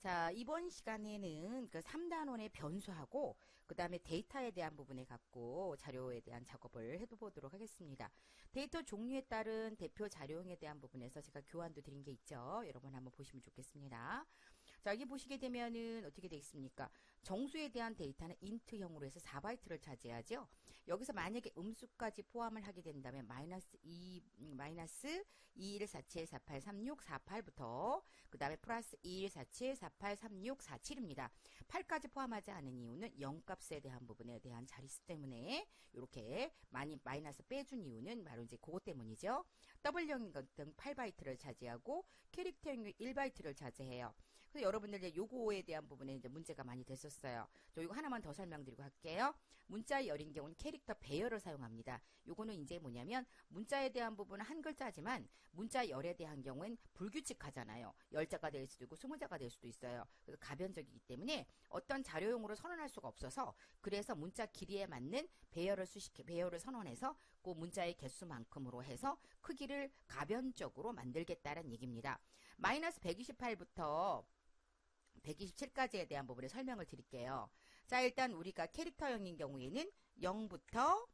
자, 이번 시간에는 그 3단원의 변수하고 그 다음에 데이터에 대한 부분에 갖고 자료에 대한 작업을 해보도록 하겠습니다. 데이터 종류에 따른 대표 자료형에 대한 부분에서 제가 교환도 드린 게 있죠. 여러분 한번 보시면 좋겠습니다. 자, 여기 보시게 되면은 어떻게 되어 있습니까? 정수에 대한 데이터는 인트형으로 해서 4바이트를 차지하죠. 여기서 만약에 음수까지 포함을 하게 된다면 마이너스 2147483648부터 그 다음에 플러스 2147483647입니다. 8까지 포함하지 않은 이유는 0값에 대한 부분에 대한 자릿수 때문에 이렇게 많이 마이너스 빼준 이유는 바로 이제 그것 때문이죠. 더블형인 것등 8바이트를 차지하고 캐릭터형이 1바이트를 차지해요. 그래서 여러분들 이제 요거에 대한 부분에 이제 문제가 많이 됐었어요. 저 이거 하나만 더 설명드리고 할게요. 문자의 열인 경우는 캐릭터 배열을 사용합니다. 요거는 이제 뭐냐면 문자에 대한 부분은 한 글자지만 문자 열에 대한 경우엔 불규칙하잖아요. 10자가 될 수도 있고 20자가 될 수도 있어요. 그래서 가변적이기 때문에 어떤 자료용으로 선언할 수가 없어서 그래서 문자 길이에 맞는 배열을 선언해서 그 문자의 개수만큼으로 해서 크기를 가변적으로 만들겠다는 얘기입니다. 마이너스 128부터 127까지에 대한 부분에 설명을 드릴게요. 자, 일단 우리가 캐릭터형인 경우에는 0부터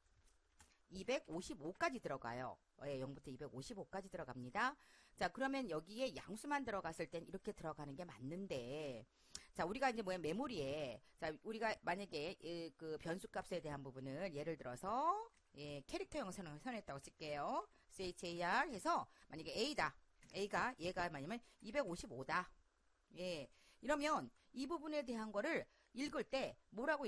255까지 들어가요. 예, 0부터 255까지 들어갑니다. 자, 그러면 여기에 양수만 들어갔을 땐 이렇게 들어가는 게 맞는데, 자, 우리가 이제 뭐야, 메모리에, 자, 우리가 만약에 그 변수값에 대한 부분을 예를 들어서, 예, 캐릭터형 선언했다고 칠게요. char 해서, 만약에 A다. 얘가 뭐냐면 255다. 예. 이러면 이 부분에 대한 거를 읽을 때 뭐라고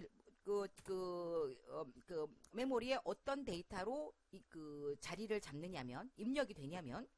메모리에 어떤 데이터로 그 자리를 잡느냐면 입력이 되냐면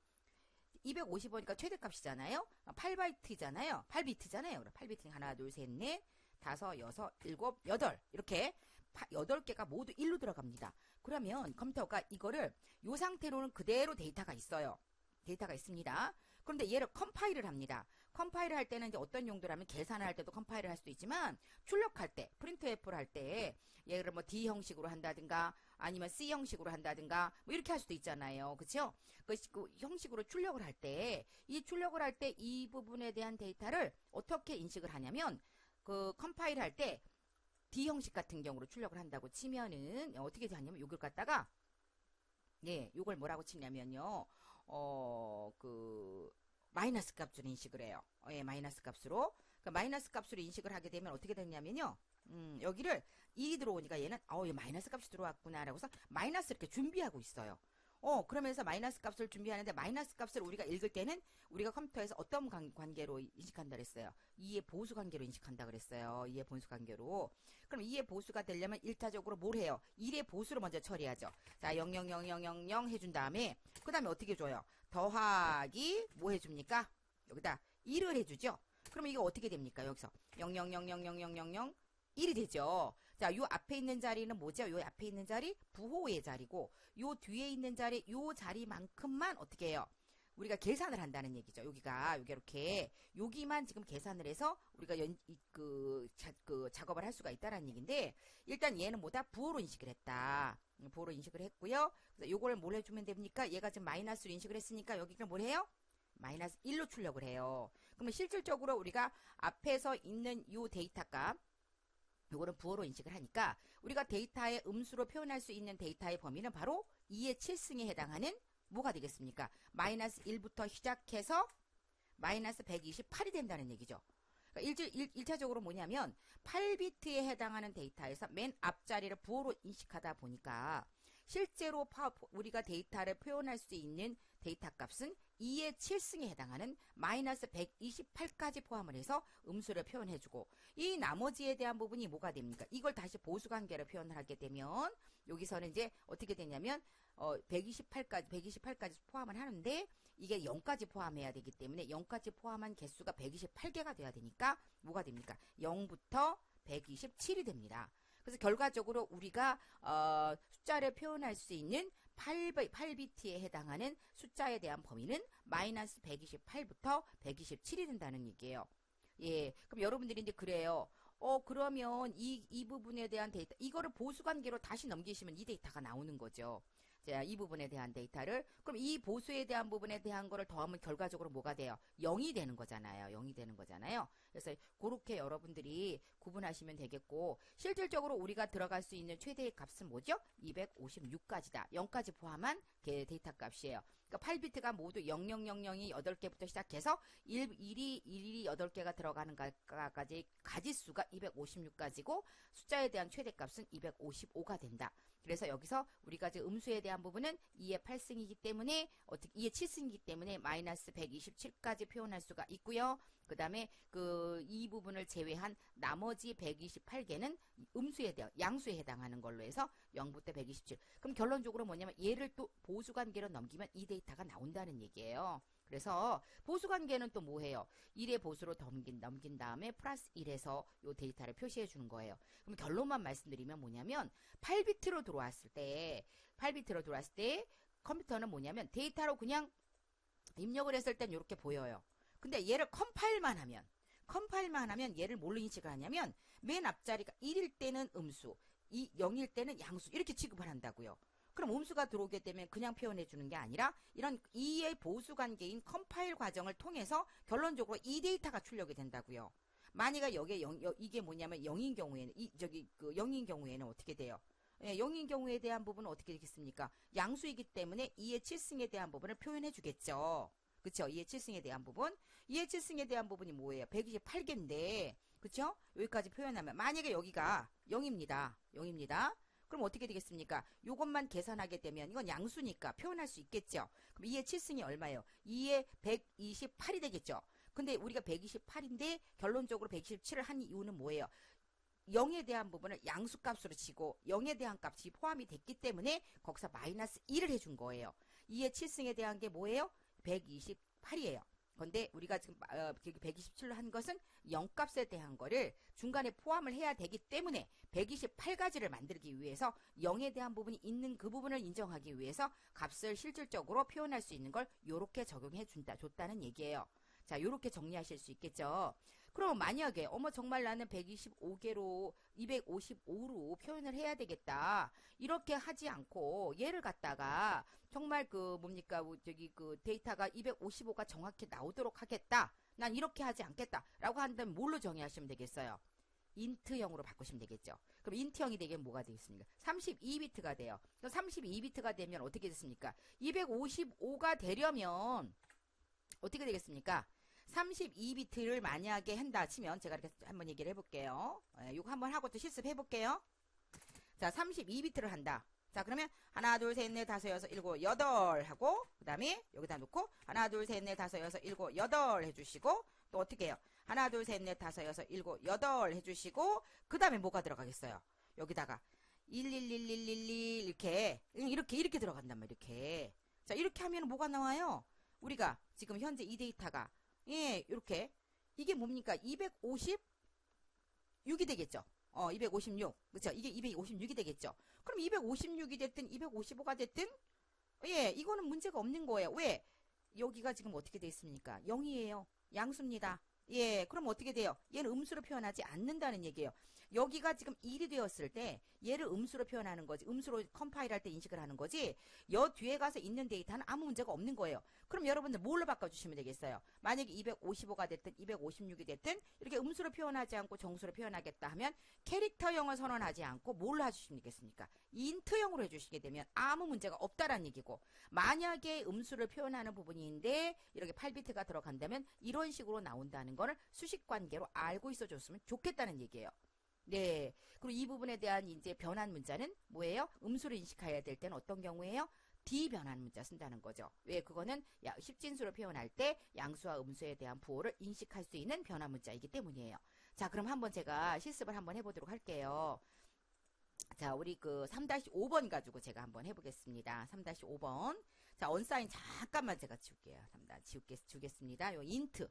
255니까 최대값이잖아요. 8바이트잖아요. 8비트잖아요. 8비트 하나, 둘, 셋, 넷, 다섯, 여섯, 일곱, 여덟 이렇게 8개가 모두 1로 들어갑니다. 그러면 컴퓨터가 이거를 이 상태로는 그대로 데이터가 있어요. 데이터가 있습니다. 그런데 얘를 컴파일을 합니다. 컴파일을 할 때는 이제 어떤 용도라면 계산을 할 때도 컴파일을 할 수도 있지만 출력할 때, 프린트F를 할 때 얘를 뭐 D 형식으로 한다든가 아니면 C 형식으로 한다든가 뭐 이렇게 할 수도 있잖아요. 그렇죠? 그 형식으로 출력을 할 때 이 출력을 할 때 이 부분에 대한 데이터를 어떻게 인식을 하냐면 그 컴파일 할 때 D 형식 같은 경우로 출력을 한다고 치면은 어떻게 하냐면 요걸 갖다가 예, 요걸 뭐라고 치냐면요. 마이너스 값으로 인식을 해요. 예, 마이너스 값으로. 그 마이너스 값으로 인식을 하게 되면 어떻게 되냐면요. 여기를 2 들어오니까 얘는, 얘 마이너스 값이 들어왔구나. 라고 해서 마이너스 이렇게 준비하고 있어요. 그러면서 마이너스 값을 준비하는데 마이너스 값을 우리가 읽을 때는 우리가 컴퓨터에서 어떤 관계로 인식한다 그랬어요. 2의 보수 관계로 인식한다 그랬어요. 2의 보수 관계로. 그럼 2의 보수가 되려면 1차적으로 뭘 해요? 1의 보수로 먼저 처리하죠. 자, 0000000 해준 다음에 그 다음에 어떻게 줘요? 더하기 뭐 해줍니까? 여기다 1을 해주죠. 그럼 이거 어떻게 됩니까? 여기서 0000000 1이 되죠. 자, 요 앞에 있는 자리는 뭐죠? 요 앞에 있는 자리 부호의 자리고 요 뒤에 있는 자리 요 자리만큼만 어떻게 해요? 우리가 계산을 한다는 얘기죠. 여기가 이렇게 여기만 지금 계산을 해서 우리가 작업을 할 수가 있다는 얘기인데 일단 얘는 뭐다? 부호로 인식을 했다. 부호로 인식을 했고요. 그래서 요걸 뭘 해주면 됩니까? 얘가 지금 마이너스로 인식을 했으니까 여기가 뭘 해요? 마이너스 1로 출력을 해요. 그러면 실질적으로 우리가 앞에서 있는 요 데이터 값 요거는 부호로 인식을 하니까 우리가 데이터의 음수로 표현할 수 있는 데이터의 범위는 바로 2의 7승에 해당하는 뭐가 되겠습니까? 마이너스 1부터 시작해서 마이너스 128이 된다는 얘기죠. 그러니까 1차적으로 뭐냐면 8비트에 해당하는 데이터에서 맨 앞자리를 부호로 인식하다 보니까 실제로 우리가 데이터를 표현할 수 있는 데이터 값은 2의 7승에 해당하는 마이너스 128까지 포함을 해서 음수를 표현해주고 이 나머지에 대한 부분이 뭐가 됩니까? 이걸 다시 보수관계로 표현을 하게 되면 여기서는 이제 어떻게 되냐면 128까지 포함을 하는데 이게 0까지 포함해야 되기 때문에 0까지 포함한 개수가 128개가 돼야 되니까 뭐가 됩니까? 0부터 127이 됩니다. 그래서 결과적으로 우리가 숫자를 표현할 수 있는 8비트에 해당하는 숫자에 대한 범위는 마이너스 128부터 127이 된다는 얘기예요. 예, 그럼 여러분들이 이제 그래요. 그러면 이 부분에 대한 데이터, 이거를 보수관계로 다시 넘기시면 이 데이터가 나오는 거죠. 자, 이 부분에 대한 데이터를. 그럼 이 보수에 대한 부분에 대한 거를 더하면 결과적으로 뭐가 돼요? 0이 되는 거잖아요. 0이 되는 거잖아요. 그래서 그렇게 여러분들이 구분하시면 되겠고, 실질적으로 우리가 들어갈 수 있는 최대의 값은 뭐죠? 256까지다. 0까지 포함한 데이터 값이에요. 그러니까 8비트가 모두 0000이 8개부터 시작해서 1이 8개가 들어가는 가까지 가지수가 256가지고 숫자에 대한 최대값은 255가 된다. 그래서 여기서 우리가 지금 음수에 대한 부분은 2의 8승이기 때문에 2의 7승이기 때문에 마이너스 127까지 표현할 수가 있고요. 그 다음에 이 부분을 제외한 나머지 128개는 음수에 대한 양수에 해당하는 걸로 해서 0부터 127. 그럼 결론적으로 뭐냐면 얘를 또 보수관계로 넘기면 이 데이터가 나온다는 얘기예요. 그래서 보수관계는 또 뭐해요? 1의 보수로 넘긴 다음에 플러스 1에서 이 데이터를 표시해 주는 거예요. 그럼 결론만 말씀드리면 뭐냐면 8비트로 들어왔을 때 컴퓨터는 뭐냐면 데이터로 그냥 입력을 했을 땐 이렇게 보여요. 근데 얘를 컴파일만 하면 얘를 뭘로 인식을 하냐면 맨 앞자리가 1일 때는 음수, 0일 때는 양수 이렇게 취급을 한다고요. 그럼 음수가 들어오게 되면 그냥 표현해 주는 게 아니라 이런 2의 보수 관계인 컴파일 과정을 통해서 결론적으로 이 데이터가 출력이 된다고요. 만약에 여기에 이게 뭐냐면 0인 경우에는 0인 경우에는 어떻게 돼요? 예, 0인 경우에 대한 부분은 어떻게 되겠습니까? 양수이기 때문에 2의 7승에 대한 부분을 표현해 주겠죠. 그쵸? 2의 7승에 대한 부분. 2의 7승에 대한 부분이 뭐예요? 128개인데, 그쵸? 여기까지 표현하면, 만약에 여기가 0입니다. 0입니다. 그럼 어떻게 되겠습니까? 요것만 계산하게 되면, 이건 양수니까 표현할 수 있겠죠? 그럼 2의 7승이 얼마예요? 2의 128이 되겠죠? 근데 우리가 128인데, 결론적으로 127을 한 이유는 뭐예요? 0에 대한 부분을 양수값으로 치고 0에 대한 값이 포함이 됐기 때문에 거기서 마이너스 1을 해준 거예요. 2의 7승에 대한 게 뭐예요? 128이에요. 근데 우리가 지금 127로 한 것은 0값에 대한 거를 중간에 포함을 해야 되기 때문에 128가지를 만들기 위해서 0에 대한 부분이 있는 그 부분을 인정하기 위해서 값을 실질적으로 표현할 수 있는 걸 이렇게 적용해 줬다는 얘기예요. 자, 요렇게 정리하실 수 있겠죠. 그럼 만약에 정말 나는 125개로 255로 표현을 해야 되겠다. 이렇게 하지 않고 얘를 갖다가 정말 데이터가 255가 정확히 나오도록 하겠다. 난 이렇게 하지 않겠다라고 한다면 뭘로 정의하시면 되겠어요? 인트형으로 바꾸시면 되겠죠. 그럼 인트형이 되면 뭐가 되겠습니까? 32비트가 돼요. 그럼 32비트가 되면 어떻게 됐습니까? 255가 되려면 어떻게 되겠습니까? 32비트를 만약에 한다 치면 제가 이렇게 한번 얘기를 해볼게요. 이거 한번 하고 또 실습해 볼게요. 자, 32비트를 한다. 자, 그러면 하나, 둘, 셋, 넷, 다섯, 여섯, 일곱, 여덟 하고 그 다음에 여기다 놓고 하나, 둘, 셋, 넷, 다섯, 여섯, 일곱, 여덟 해주시고 또 어떻게 해요? 하나, 둘, 셋, 넷, 다섯, 여섯, 일곱, 여덟 해주시고 그 다음에 뭐가 들어가겠어요? 여기다가 11111 이렇게 들어간단 말이에요. 이렇게. 자, 이렇게 하면 뭐가 나와요? 우리가 지금 현재 이 데이터가 이렇게 이게 뭡니까? 256이 되겠죠. 256. 그렇죠? 이게 256이 되겠죠. 그럼 256이 됐든 255가 됐든 이거는 문제가 없는 거예요. 왜? 여기가 지금 어떻게 돼 있습니까? 0이에요. 양수입니다. 그럼 어떻게 돼요? 얘는 음수로 표현하지 않는다는 얘기예요. 여기가 지금 1이 되었을 때 얘를 음수로 표현하는 거지. 음수로 컴파일할 때 인식을 하는 거지. 여 뒤에 가서 있는 데이터는 아무 문제가 없는 거예요. 그럼 여러분들 뭘로 바꿔주시면 되겠어요? 만약에 255가 됐든 256이 됐든 이렇게 음수로 표현하지 않고 정수로 표현하겠다 하면 캐릭터형을 선언하지 않고 뭘로 해주시면 되겠습니까? 인트형으로 해주시게 되면 아무 문제가 없다라는 얘기고, 만약에 음수를 표현하는 부분인데 이렇게 8비트가 들어간다면 이런 식으로 나온다는 거를 수식관계로 알고 있어 줬으면 좋겠다는 얘기예요. 네. 그리고 이 부분에 대한 이제 변환 문자는 뭐예요? 음수를 인식해야 될 때는 어떤 경우에요? 비변환 문자 쓴다는 거죠. 왜? 그거는 십진수로 표현할 때 양수와 음수에 대한 부호를 인식할 수 있는 변환 문자이기 때문이에요. 자, 그럼 한번 제가 실습을 한번 해보도록 할게요. 자, 우리 3-5번 가지고 제가 한번 해보겠습니다. 3-5번. 자, 언사인 잠깐만 제가 지울게요. 지우겠습니다. 요 인트.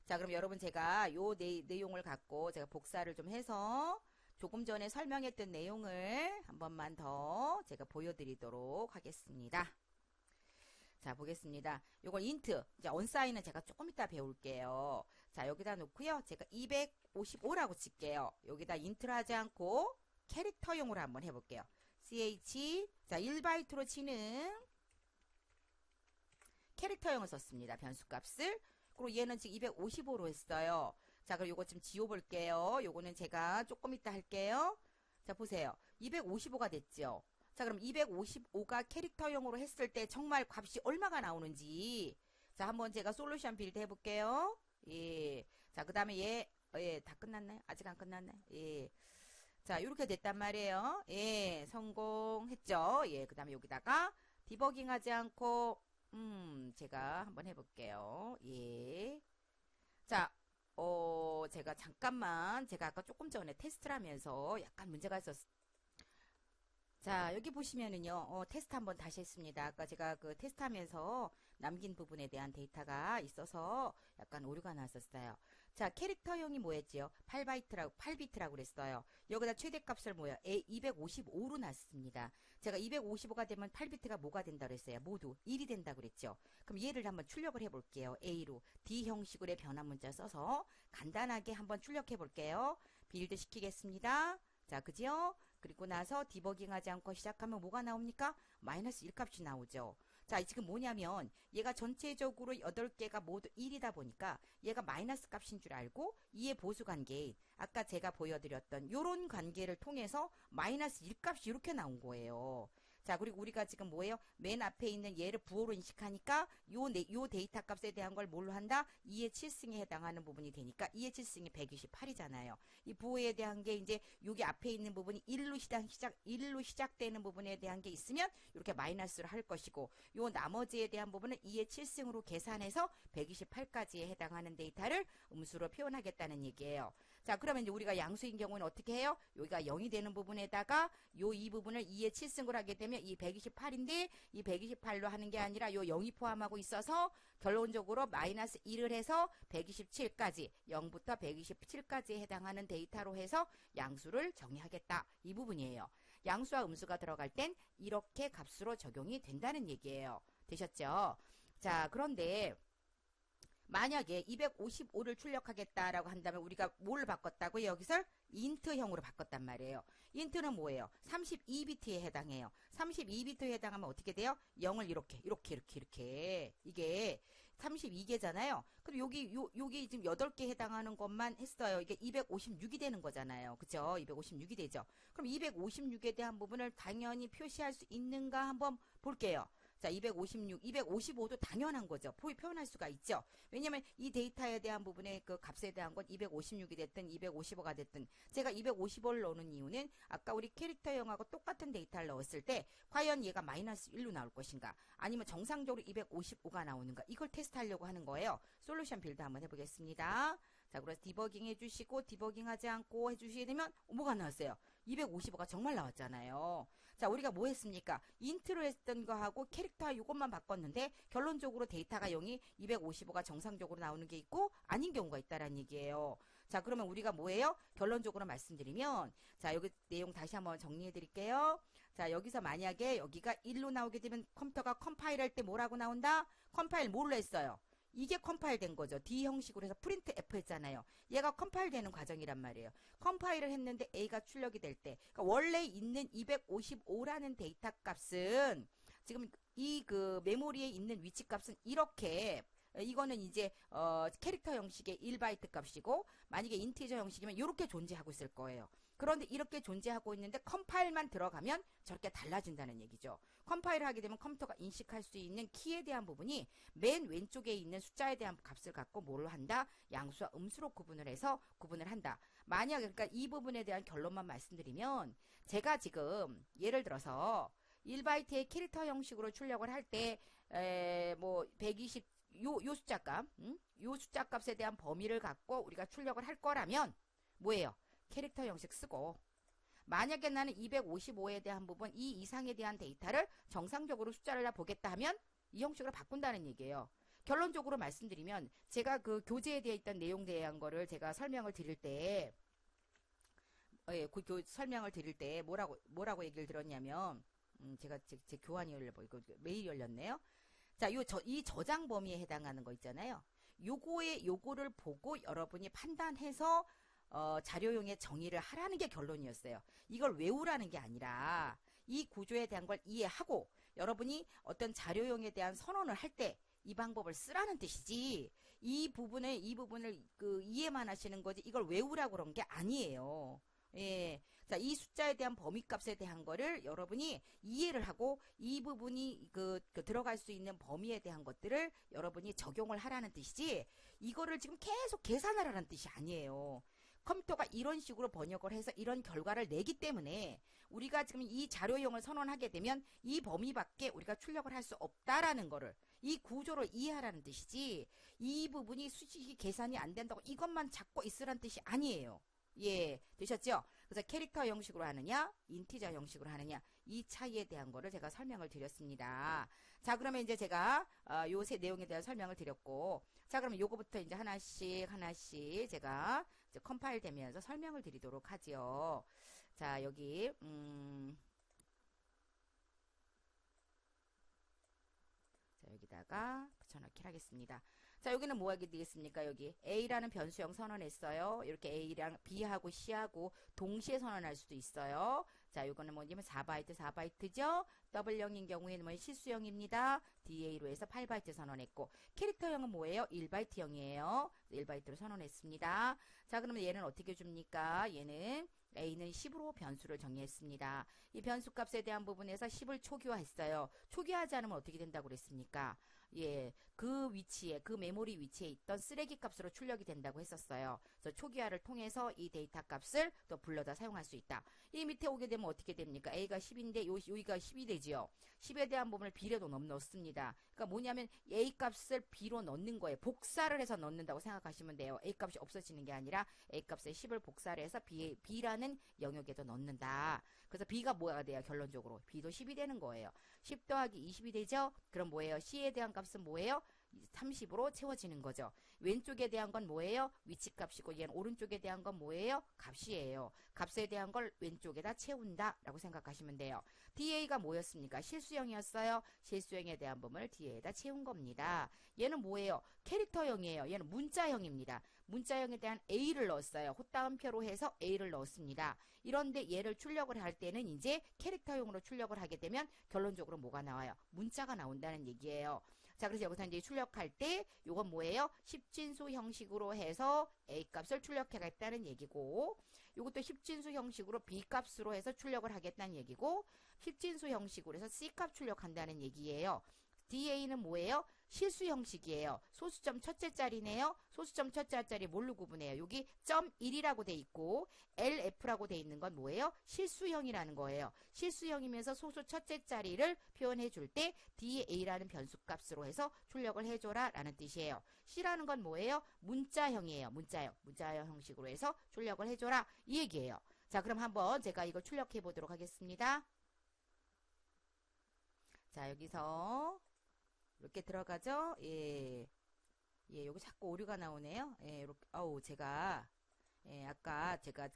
자, 그럼 여러분 제가 요 내용을 갖고 제가 복사를 좀 해서 조금 전에 설명했던 내용을 한 번만 더 제가 보여드리도록 하겠습니다. 자, 보겠습니다. 요걸 인트, 이제 언사인은 제가 조금 이따 배울게요. 자, 여기다 놓고요. 제가 255라고 칠게요. 여기다 인트를 하지 않고 캐릭터용으로 한번 해볼게요. ch. 자, 1바이트로 치는 캐릭터형을 썼습니다. 변수값을. 그리고 얘는 지금 255로 했어요. 자, 그럼 요거 좀 지워볼게요. 요거는 제가 조금 이따 할게요. 자, 보세요. 255가 됐죠. 자, 그럼 255가 캐릭터형으로 했을 때 정말 값이 얼마가 나오는지. 자, 한번 제가 솔루션 빌드 해볼게요. 예. 자, 그 다음에 예, 다 끝났나요? 아직 안 끝났나요? 예. 자, 이렇게 됐단 말이에요. 예, 성공했죠. 예, 그 다음에 여기다가 디버깅 하지 않고, 제가 한번 해볼게요. 예. 자, 제가 잠깐만, 제가 아까 조금 전에 테스트를 하면서 약간 문제가 자, 여기 보시면은요, 테스트 한번 다시 했습니다. 아까 제가 그 테스트 하면서 남긴 부분에 대한 데이터가 있어서 약간 오류가 났었어요. 자, 캐릭터형이 뭐였지요? 8비트라고 그랬어요. 여기다 최대값을 255로 놨습니다. 제가 255가 되면 8비트가 뭐가 된다 그랬어요? 모두 1이 된다 그랬죠. 그럼 얘를 한번 출력을 해볼게요. A로 D 형식으로 변환 문자 써서 간단하게 한번 출력해 볼게요. 빌드 시키겠습니다. 자, 그죠? 그리고 나서 디버깅 하지 않고 시작하면 뭐가 나옵니까? 마이너스 1값이 나오죠. 자, 지금 뭐냐면 얘가 전체적으로 8개가 모두 1이다 보니까 얘가 마이너스 값인 줄 알고 이의 보수 관계인 아까 제가 보여드렸던 요런 관계를 통해서 마이너스 1값이 이렇게 나온 거예요. 자, 그리고 우리가 지금 뭐예요? 맨 앞에 있는 얘를 부호로 인식하니까 요 데이터 값에 대한 걸 뭘로 한다? 2의 7승에 해당하는 부분이 되니까 2의 7승이 128이잖아요. 이 부호에 대한 게 이제 여기 앞에 있는 부분이 1로 시작되는 부분에 대한 게 있으면 이렇게 마이너스를 할 것이고 요 나머지에 대한 부분은 2의 7승으로 계산해서 128까지에 해당하는 데이터를 음수로 표현하겠다는 얘기예요. 자, 그러면 이제 우리가 양수인 경우는 어떻게 해요? 여기가 0이 되는 부분에다가 이 부분을 2의 7승으로 하게 되면 이 128인데 이 128로 하는 게 아니라 요 0이 포함하고 있어서 결론적으로 마이너스 1을 해서 127까지 0부터 127까지에 해당하는 데이터로 해서 양수를 정의하겠다. 이 부분이에요. 양수와 음수가 들어갈 땐 이렇게 값으로 적용이 된다는 얘기예요. 되셨죠? 자, 그런데 만약에 255를 출력하겠다라고 한다면 우리가 뭘 바꿨다고요? 여기서 인트형으로 바꿨단 말이에요. 인트는 뭐예요? 32비트에 해당해요. 32비트에 해당하면 어떻게 돼요? 0을 이렇게 이게 32개잖아요. 그럼 여기 지금 8개 해당하는 것만 했어요. 이게 256이 되는 거잖아요. 그죠? 256이 되죠. 그럼 256에 대한 부분을 당연히 표시할 수 있는가 한번 볼게요. 자, 255도 당연한 거죠. 표현할 수가 있죠. 왜냐면 이 데이터에 대한 부분의 그 값에 대한 건 256이 됐든 255가 됐든 제가 255를 넣는 이유는 아까 우리 캐릭터형하고 똑같은 데이터를 넣었을 때 과연 얘가 마이너스 1로 나올 것인가 아니면 정상적으로 255가 나오는가 이걸 테스트하려고 하는 거예요. 솔루션 빌드 한번 해보겠습니다. 자, 그래서 디버깅 해주시고 디버깅 하지 않고 해주시게 되면 뭐가 나왔어요? 255가 정말 나왔잖아요. 자, 우리가 뭐 했습니까? 인트로 했던 거하고 캐릭터 이것만 바꿨는데 결론적으로 데이터가 0이 255가 정상적으로 나오는 게 있고 아닌 경우가 있다라는 얘기예요. 자, 그러면 우리가 뭐예요? 결론적으로 말씀드리면 자, 여기 내용 다시 한번 정리해 드릴게요. 자, 여기서 만약에 여기가 1로 나오게 되면 컴퓨터가 컴파일 할 때 뭐라고 나온다? 컴파일 뭘로 했어요? 이게 컴파일 된 거죠. D 형식으로 해서 프린트 F 했잖아요. 얘가 컴파일 되는 과정이란 말이에요. 컴파일을 했는데 A가 출력이 될 때, 그러니까 원래 있는 255라는 데이터 값은 지금 이 그 메모리에 있는 위치 값은 이렇게 이거는 이제 캐릭터 형식의 1바이트 값이고 만약에 인티저 형식이면 이렇게 존재하고 있을 거예요. 그런데 이렇게 존재하고 있는데 컴파일만 들어가면 저렇게 달라진다는 얘기죠. 컴파일을 하게 되면 컴퓨터가 인식할 수 있는 키에 대한 부분이 맨 왼쪽에 있는 숫자에 대한 값을 갖고 뭘 한다? 양수와 음수로 구분을 해서 구분을 한다. 만약 그러니까 이 부분에 대한 결론만 말씀드리면 제가 지금 예를 들어서 1바이트의 캐릭터 형식으로 출력을 할 때 뭐 120 요 숫자 값, 요 숫자 값에 대한 범위를 갖고 우리가 출력을 할 거라면 뭐예요? 캐릭터 형식 쓰고 만약에 나는 255에 대한 부분 이 이상에 대한 데이터를 정상적으로 숫자를 보겠다 하면 이 형식으로 바꾼다는 얘기예요. 결론적으로 말씀드리면 제가 그 교재에 되어 있던 내용에 대한 거를 제가 설명을 드릴 때 설명을 드릴 때 뭐라고 얘기를 들었냐면 제가 제 교환이 메일이 열렸네요. 자, 이 저장 범위에 해당하는 거 있잖아요. 요거를 보고 여러분이 판단해서 자료용의 정의를 하라는 게 결론이었어요. 이걸 외우라는 게 아니라 이 구조에 대한 걸 이해하고 여러분이 어떤 자료용에 대한 선언을 할 때 이 방법을 쓰라는 뜻이지. 이 부분을 그 이해만 하시는 거지 이걸 외우라고 그런 게 아니에요. 예. 자, 이 숫자에 대한 범위값에 대한 거를 여러분이 이해를 하고 이 부분이 그 들어갈 수 있는 범위에 대한 것들을 여러분이 적용을 하라는 뜻이지 이거를 지금 계속 계산을 하라는 뜻이 아니에요. 컴퓨터가 이런 식으로 번역을 해서 이런 결과를 내기 때문에 우리가 지금 이 자료용을 선언하게 되면 이 범위 밖에 우리가 출력을 할 수 없다라는 거를 이 구조를 이해하라는 뜻이지 이 부분이 수식이 계산이 안 된다고 이것만 잡고 있으라는 뜻이 아니에요. 예, 되셨죠? 그래서 캐릭터 형식으로 하느냐, 인티저 형식으로 하느냐, 이 차이에 대한 거를 제가 설명을 드렸습니다. 자, 그러면 이제 제가 요새 내용에 대한 설명을 드렸고, 자, 그러면 요거부터 이제 하나씩 제가 이제 컴파일 되면서 설명을 드리도록 하지요. 자, 여기 자, 여기다가 붙여넣기를 하겠습니다. 자, 여기는 뭐 하게 되겠습니까? 여기 A라는 변수형 선언했어요. 이렇게 A랑 B하고 C하고 동시에 선언할 수도 있어요. 자, 요거는 뭐냐면 4바이트죠? W형인 경우에는 뭐 실수형입니다. DA로 해서 8바이트 선언했고, 캐릭터형은 뭐예요? 1바이트형이에요. 1바이트로 선언했습니다. 자, 그러면 얘는 어떻게 줍니까? 얘는 A는 10으로 변수를 정의했습니다. 이 변수 값에 대한 부분에서 10을 초기화했어요. 초기화하지 않으면 어떻게 된다고 그랬습니까? 예, 그 위치에, 그 메모리 위치에 있던 쓰레기 값으로 출력이 된다고 했었어요. 그래서 초기화를 통해서 이 데이터 값을 또 불러다 사용할 수 있다. 이 밑에 오게 되면 어떻게 됩니까? A가 10인데 여기가 10이 되지요. 10에 대한 부분을 B로 넣습니다. 그러니까 뭐냐면 A 값을 B로 넣는 거예요. 복사를 해서 넣는다고 생각하시면 돼요. A 값이 없어지는 게 아니라 A 값에 10을 복사를 해서 B라는 영역에도 넣는다. 그래서 B가 뭐가 돼요? 결론적으로 B도 10이 되는 거예요. 10 더하기 20이 되죠? 그럼 뭐예요? C에 대한 값은 뭐예요? 30으로 채워지는 거죠. 왼쪽에 대한 건 뭐예요? 위치값이고 얘는 오른쪽에 대한 건 뭐예요? 값이에요. 값에 대한 걸 왼쪽에다 채운다 라고 생각하시면 돼요. DA가 뭐였습니까? 실수형이었어요. 실수형에 대한 부분을 DA에다 채운 겁니다. 얘는 뭐예요? 캐릭터형이에요. 얘는 문자형입니다. 문자형에 대한 A를 넣었어요. 헛다운표로 해서 A를 넣었습니다. 이런데 얘를 출력을 할 때는 이제 캐릭터형으로 출력을 하게 되면 결론적으로 뭐가 나와요? 문자가 나온다는 얘기예요. 자, 그래서 여기서 이제 출력할 때 요건 뭐예요? 10진수 형식으로 해서 A 값을 출력하겠다는 얘기고, 요것도 10진수 형식으로 B 값으로 해서 출력을 하겠다는 얘기고, 10진수 형식으로 해서 C 값 출력한다는 얘기예요. DA는 뭐예요? 실수 형식이에요. 소수점 첫째 자리네요. 소수점 첫째 자리 뭘로 구분해요? 여기 점 1이라고 돼 있고 LF라고 돼 있는 건 뭐예요? 실수형이라는 거예요. 실수형이면서 소수 첫째 자리를 표현해 줄 때 DA라는 변수값으로 해서 출력을 해줘라 라는 뜻이에요. C라는 건 뭐예요? 문자형이에요. 문자형 형식으로 해서 출력을 해줘라 이 얘기예요. 자, 그럼 한번 제가 이거 출력해 보도록 하겠습니다. 자, 여기서 이렇게 들어가죠? 예. 예, 여기 자꾸 오류가 나오네요. 예, 이렇게, 아까 제가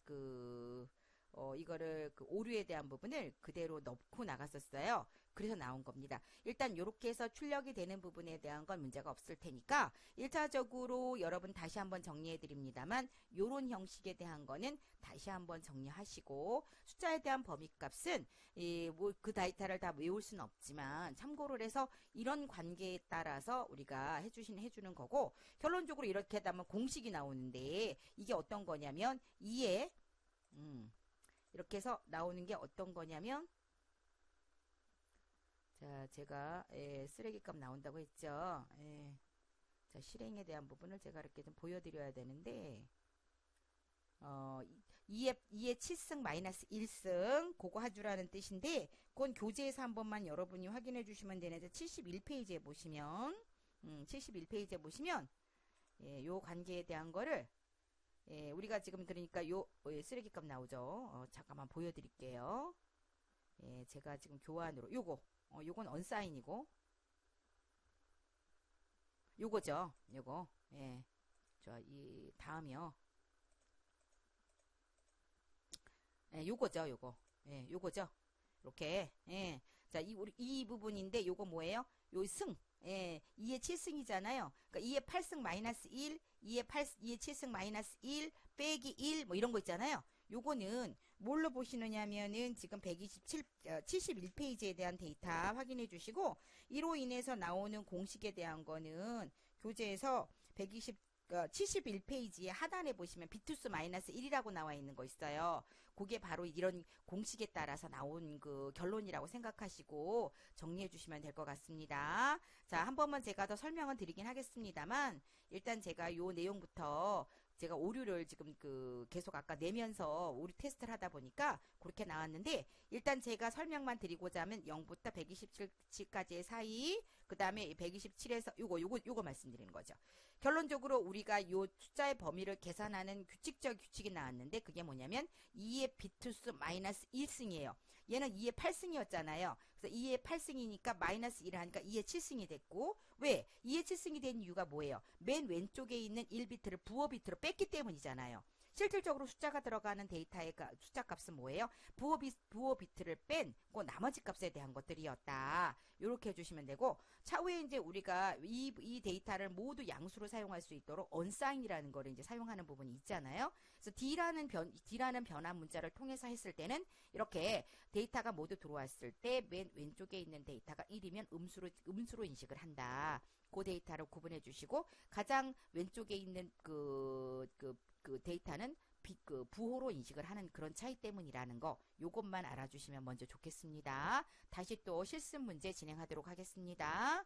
이거를 오류에 대한 부분을 그대로 넣고 나갔었어요. 그래서 나온 겁니다. 일단 이렇게 해서 출력이 되는 부분에 대한 건 문제가 없을 테니까 1차적으로 여러분 다시 한번 정리해 드립니다만 요런 형식에 대한 거는 다시 한번 정리하시고 숫자에 대한 범위값은 그 데이터를 다 외울 수는 없지만 참고를 해서 이런 관계에 따라서 우리가 해주는 거고 결론적으로 이렇게 하다 보면 공식이 나오는데 이게 어떤 거냐면 2에 이렇게 해서 나오는 게 어떤 거냐면 자, 제가 쓰레기값 나온다고 했죠. 자, 실행에 대한 부분을 제가 이렇게 좀 보여드려야 되는데 2의 7승 마이너스 1승 그거 해주라는 뜻인데 그건 교재에서 한 번만 여러분이 확인해 주시면 되는데 71페이지에 보시면 71페이지에 보시면 요 관계에 대한 거를 우리가 지금 그러니까 요 쓰레기값 나오죠. 잠깐만 보여드릴게요. 제가 지금 교환으로 요건 언사인이고 요거죠. 요거 저 이 다음이요. 요거죠. 요거죠. 이렇게 자, 이 부분인데 요거 뭐예요? 요 승 2의 7승이잖아요. 그러니까 2의 8승 마이너스 1, 2의 7승 마이너스 1 빼기 1 뭐 이런 거 있잖아요. 요거는 뭘로 보시느냐면은 지금 71페이지에 대한 데이터 확인해 주시고 이로 인해서 나오는 공식에 대한 거는 교재에서 71페이지에 하단에 보시면 비투스 마이너스 1이라고 나와 있는 거 있어요. 그게 바로 이런 공식에 따라서 나온 그 결론이라고 생각하시고 정리해 주시면 될 것 같습니다. 자, 한 번만 제가 더 설명은 드리긴 하겠습니다만 일단 제가 요 내용부터 제가 오류를 지금 계속 아까 내면서 오류 테스트를 하다 보니까 그렇게 나왔는데 일단 제가 설명만 드리고자 하면 0부터 127까지의 사이 그 다음에 127에서 요거 말씀드리는 거죠. 결론적으로 우리가 요 숫자의 범위를 계산하는 규칙적 규칙이 나왔는데 그게 뭐냐면 2의 비투수 마이너스 1승이에요. 얘는 2의 8승이었잖아요. 그래서 2의 8승이니까 마이너스 1을 하니까 2의 7승이 됐고 왜? 2의 7승이 된 이유가 뭐예요? 맨 왼쪽에 있는 1비트를 부호 비트로 뺐기 때문이잖아요. 실질적으로 숫자가 들어가는 데이터의 숫자 값은 뭐예요? 부호 비트를 뺀 그 나머지 값에 대한 것들이었다. 이렇게 해주시면 되고 차후에 이제 우리가 이 데이터를 모두 양수로 사용할 수 있도록 unsign이라는 거를 이제 사용하는 부분이 있잖아요. 그래서 D라는 변환 문자를 통해서 했을 때는 이렇게 데이터가 모두 들어왔을 때 맨 왼쪽에 있는 데이터가 1이면 음수로 인식을 한다. 그 데이터를 구분해 주시고 가장 왼쪽에 있는 그 데이터는 부호로 인식을 하는 그런 차이 때문이라는 거 요것만 알아주시면 먼저 좋겠습니다. 다시 또 실습 문제 진행하도록 하겠습니다.